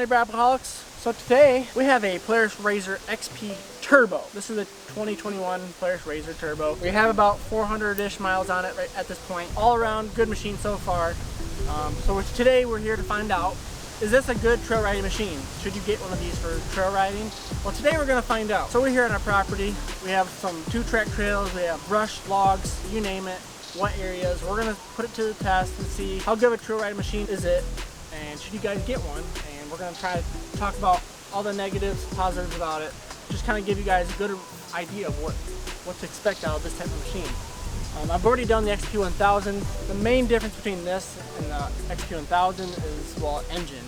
County Brapaholics. So today we have a Polaris RZR XP Turbo. This is a 2021 Polaris RZR Turbo. We have about 400-ish miles on it right at this point. All around good machine so far. So today we're here to find out, is this a good trail riding machine? Should you get one of these for trail riding? Well, today we're gonna find out. So we're here on our property. We have some 2-track trails, we have brush, logs, you name it, what areas. We're gonna put it to the test and see how good of a trail riding machine is it, and should you guys get one? And we're gonna try to talk about all the negatives, positives about it. Just kind of give you guys a good idea of what to expect out of this type of machine. I've already done the XP 1000. The main difference between this and the XP 1000 is, well, engine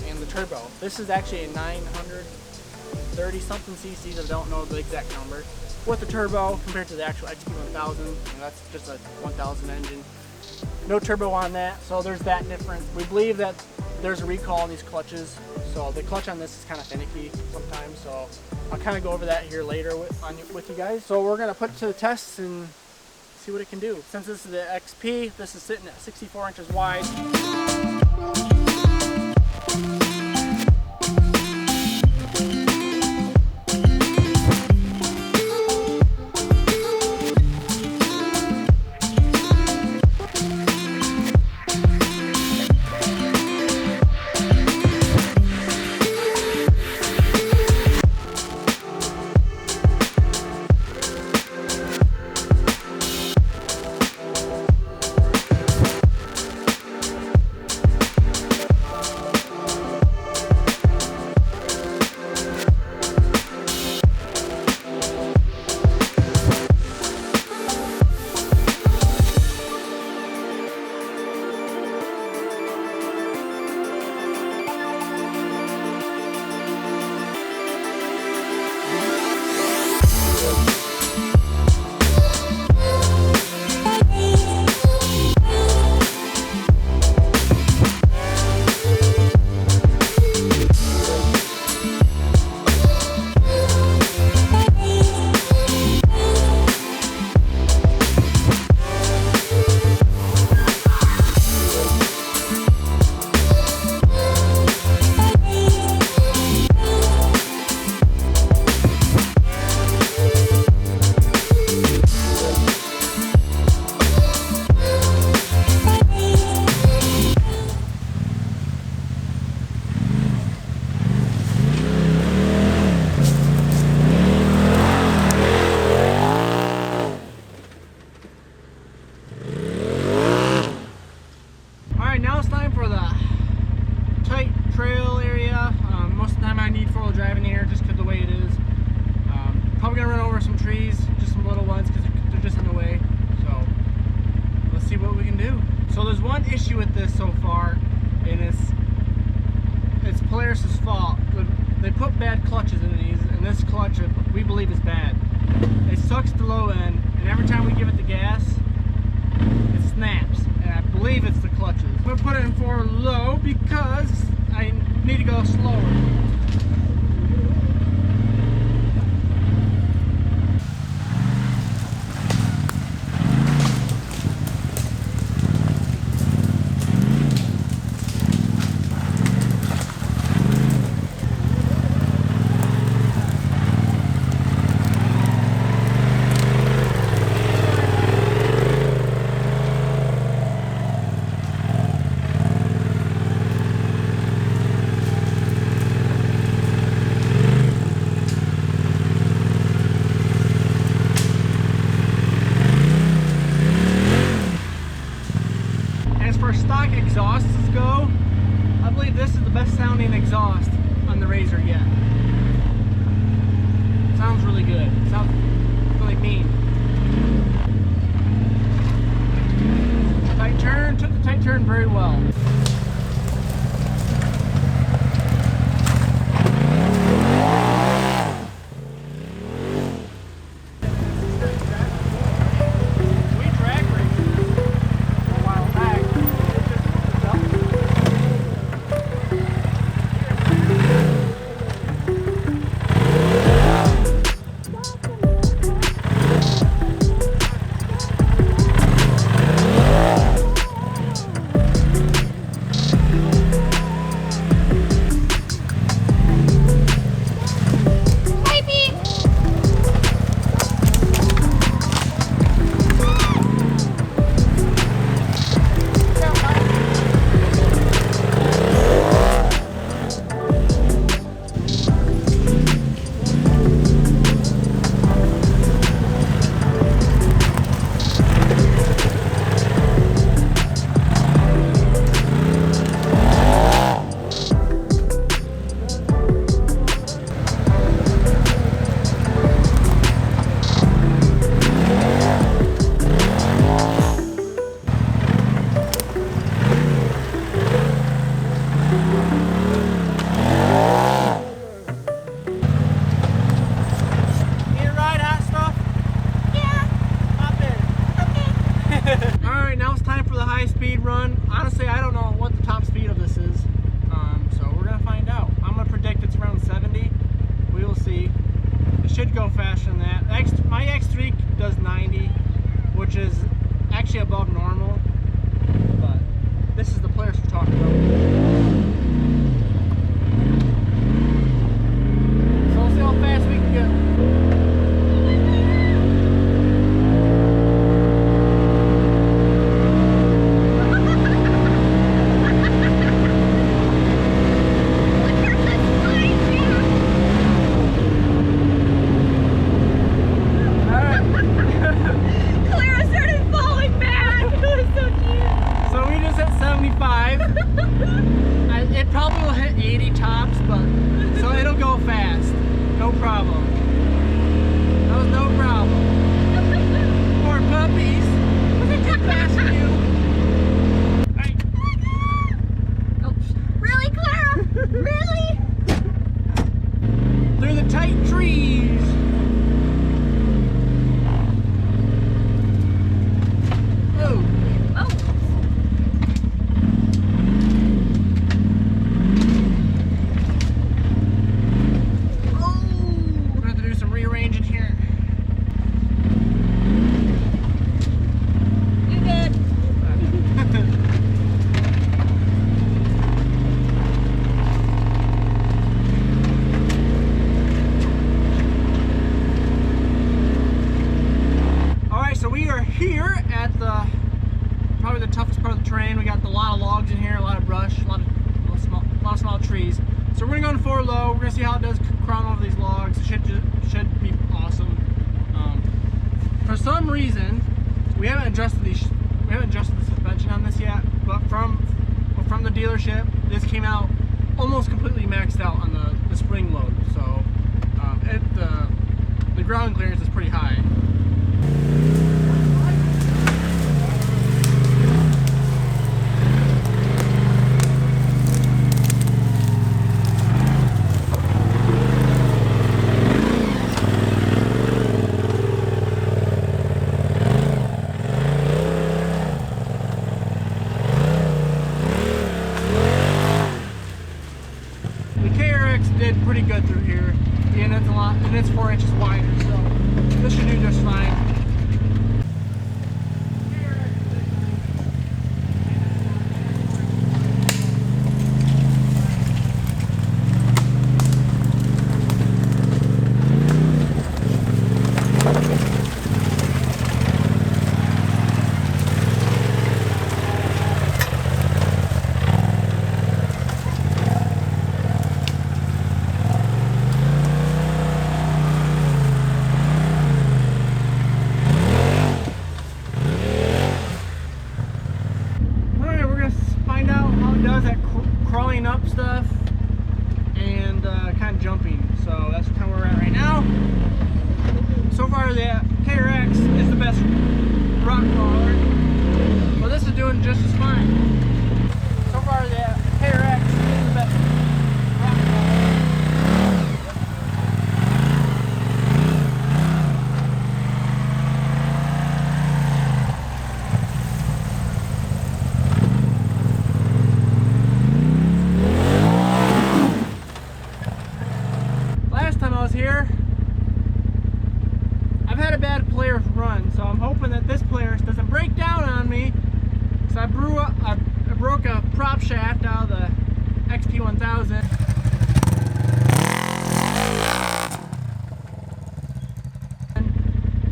and the turbo. This is actually a 930 something cc's, I don't know the exact number, with the turbo compared to the actual XP 1000. And that's just a 1000 engine. No turbo on that, so there's that difference. We believe that there's a recall on these clutches, so the clutch on this is kind of finicky sometimes, so I'll kind of go over that here later with you guys. So we're going to put it to the test and see what it can do. Since this is the XP, this is sitting at 64 inches wide. Now it's time for the tight trail area. Most of the time I need 4-wheel drive in here just because the way it is. Probably gonna run over some trees, just some little ones because they're just in the way. So let's see what we can do. So there's one issue with this so far, and it's Polaris's fault. They put bad clutches in these, and this clutch we believe is bad. It sucks the low end, and every time we give it the gas, it snaps. And I believe it's the clutches. I'm gonna put it in for low because I need to go slower. Stock exhausts go, I believe this is the best sounding exhaust on the RZR yet. Sounds really good. Sounds really mean. Tight turn, took the tight turn very well. will hit 80 tops, but so it'll go fast. No problem. That was no problem. Poor puppies. They get fast for you. Right. Oh, really, Clara? Really? Through the tight trees. Oh. Oh. We're gonna have to do some rearranging here. You good? Alright, so we are here at the probably the toughest part of the terrain. We got a lot of logs in here, a lot of brush, a lot of small trees. So we're gonna go in 4 low. We're gonna see how it does crawling over these logs. It should be awesome. For some reason, we haven't adjusted the suspension on this yet. But from the dealership, this came out almost completely maxed out on the spring load. So the ground clearance is pretty high. Did pretty good through here, and it's 4 inches wider, so this should do just fine. Crawling up stuff and kind of jumping, so that's kind of where we're at right now. So far the KRX is the best rock crawler, but this is doing just as fine. So far the KRX is the best rock crawler. Here, I've had a bad Polaris run, so I'm hoping that this Polaris doesn't break down on me. So I broke a prop shaft out of the XP1000.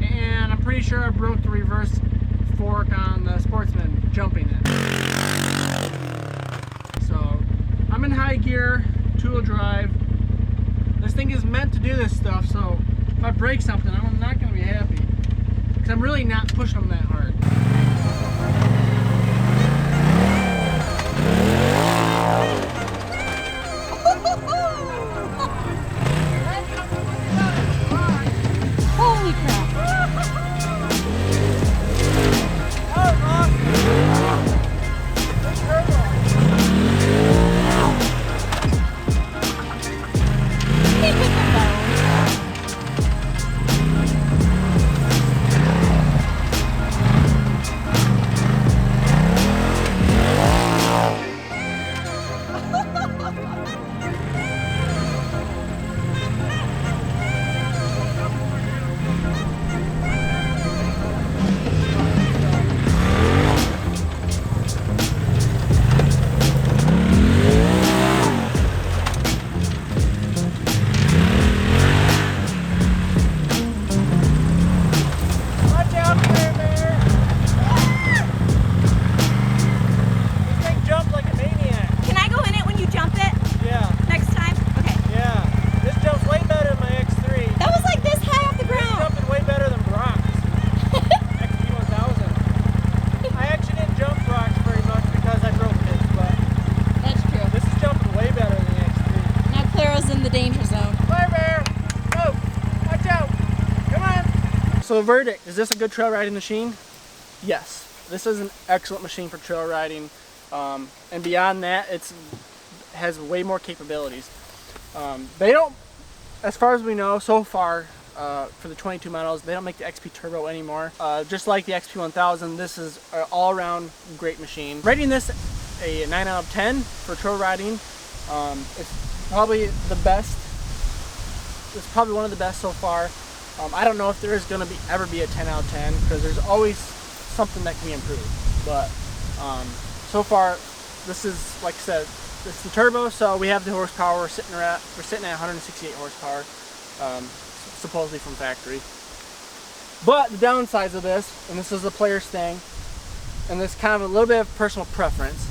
And I'm pretty sure I broke the reverse fork on the Sportsman jumping it. So I'm in high gear, 2-wheel drive. This thing is meant to do this stuff, so if I break something, I'm not going to be happy. Because I'm really not pushing them that hard. Holy crap! So the verdict, is this a good trail riding machine? Yes. This is an excellent machine for trail riding. And beyond that, it has way more capabilities. They don't, as far as we know so far, for the 22 models, they don't make the XP Turbo anymore. Just like the XP 1000, this is an all-around great machine. Rating this a 9 out of 10 for trail riding. It's probably the best. It's probably one of the best so far. I don't know if there is going to ever be a 10 out of 10 because there's always something that can be improved. But so far, this is, like I said, this is the turbo. So we have the horsepower. We're sitting at 168 horsepower, supposedly from factory. But the downsides of this, and this is the player's thing, and this kind of a little bit of personal preference,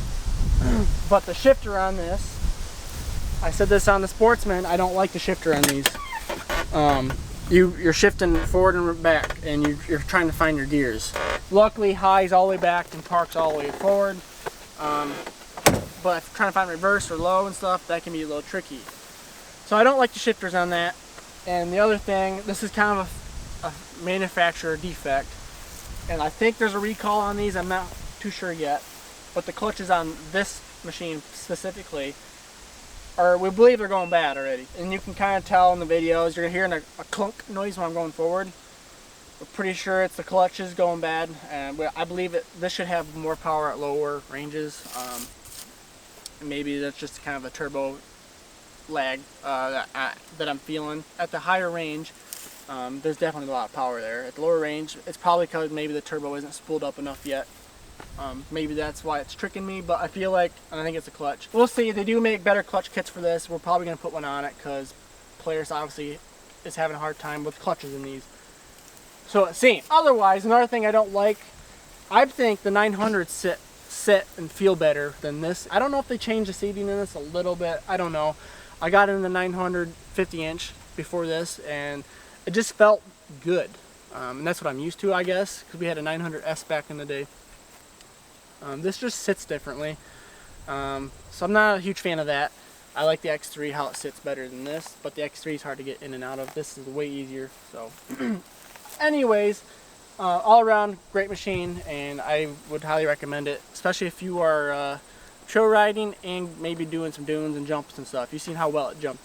but the shifter on this, I said this on the Sportsman, I don't like the shifter on these. You're shifting forward and back, and you're trying to find your gears. Luckily, high's all the way back and park's all the way forward. But if you're trying to find reverse or low and stuff, that can be a little tricky. So I don't like the shifters on that. And the other thing, this is kind of a manufacturer defect, and I think there's a recall on these. I'm not too sure yet, but the clutches on this machine specifically, we believe they're going bad already. And you can kind of tell in the videos, you're hearing a clunk noise when I'm going forward. We're pretty sure it's the clutches going bad, and I believe this should have more power at lower ranges. Maybe that's just kind of a turbo lag that I'm feeling. At the higher range, there's definitely a lot of power there. At the lower range, it's probably because maybe the turbo isn't spooled up enough yet. Maybe that's why it's tricking me, but I feel like, and I think it's a clutch. We'll see. They do make better clutch kits for this. We're probably going to put one on it because Polaris obviously is having a hard time with clutches in these. So let's see. Otherwise, another thing I don't like, I think the 900 sit and feel better than this. I don't know if they changed the seating in this a little bit. I don't know. I got in the 900 50-inch before this, and it just felt good. And that's what I'm used to, I guess, because we had a 900S back in the day. This just sits differently, so I'm not a huge fan of that. I like the X3, how it sits better than this, but the X3 is hard to get in and out of. This is way easier. So anyways, all around great machine, and I would highly recommend it, especially if you are trail riding and maybe doing some dunes and jumps and stuff. You've seen how well it jumped.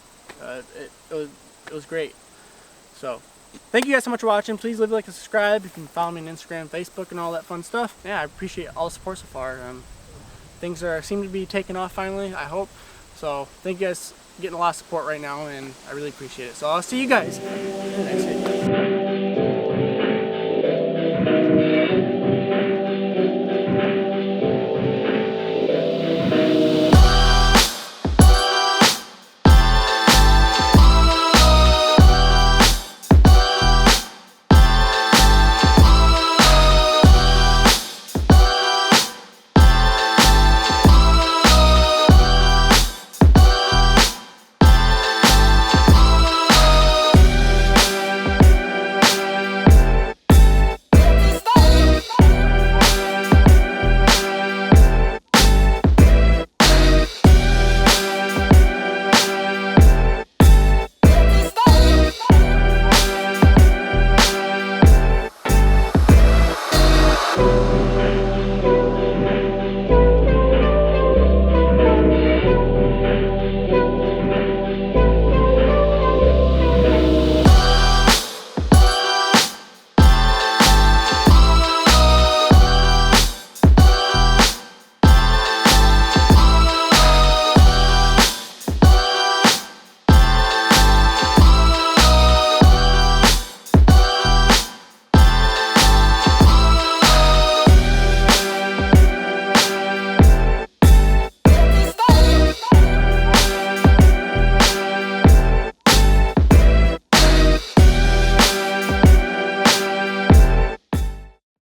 It was great. So thank you guys so much for watching. Please leave a like and subscribe. You can follow me on Instagram, Facebook, and all that fun stuff. Yeah, I appreciate all the support so far. Things seem to be taking off finally, I hope. So thank you guys for getting a lot of support right now, and I really appreciate it. So I'll see you guys in the next video.